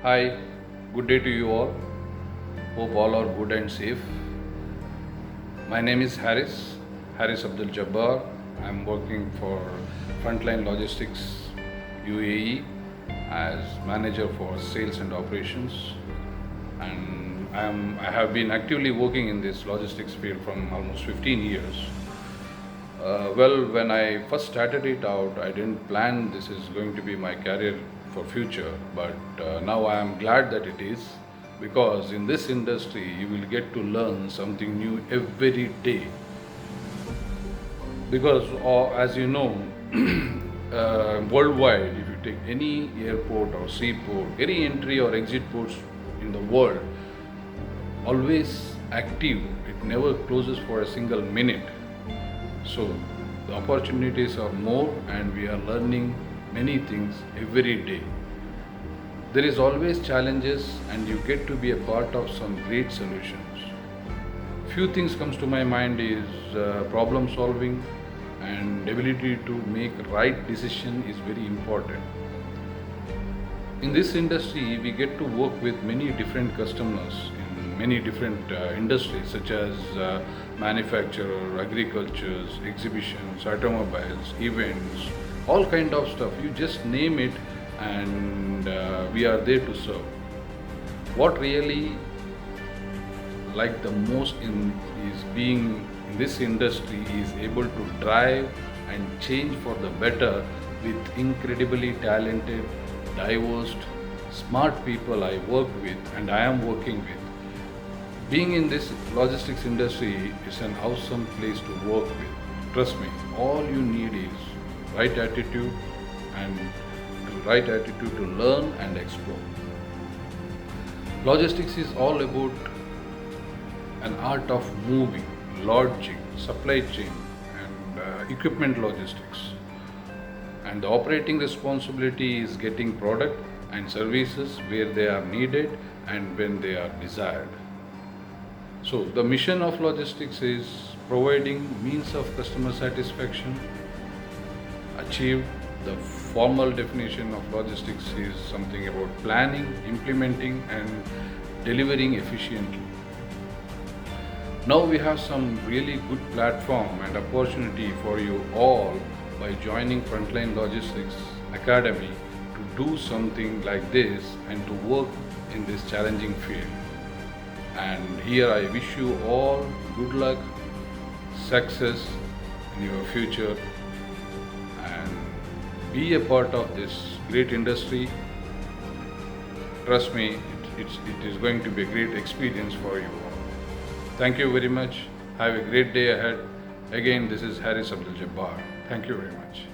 Hi, good day to you all. Hope all are good and safe. My name is Harris Abdul Jabbar. I'm working for Frontline Logistics UAE as manager for sales and operations. And I have been actively working in this logistics field from almost 15 years. When I first started it out, I didn't plan this is going to be my career for future, but now I am glad that it is, because in this industry you will get to learn something new every day. Because as you know, worldwide, if you take any airport or seaport, any entry or exit ports in the world, always active. It never closes for a single minute. So the opportunities are more and we are learning many things every day. There is always challenges and you get to be a part of some great solutions. Few things comes to my mind is problem solving and ability to make right decision is very important. In this industry, we get to work with many different customers in many different industries such as manufacturer, agriculture, exhibitions, automobiles, events, all kind of stuff. You just name it and we are there to serve. What really like the most in is being in this industry is able to drive and change for the better with incredibly talented, diverse, smart people I work with and I am working with. Being in this logistics industry is an awesome place to work with. Trust me, all you need is right attitude and to learn and explore. Logistics is all about an art of moving, lodging, supply chain and equipment logistics. And the operating responsibility is getting product and services where they are needed and when they are desired. So the mission of logistics is providing means of customer satisfaction. Achieve the formal definition of logistics is something about planning, implementing and delivering efficiently. Now we have some really good platform and opportunity for you all by joining Frontline Logistics Academy to do something like this and to work in this challenging field. And here I wish you all good luck, success in your future and be a part of this great industry. Trust me, it is going to be a great experience for you all. Thank you very much. Have a great day ahead. Again, this is Harris Abdul Jabbar. Thank you very much.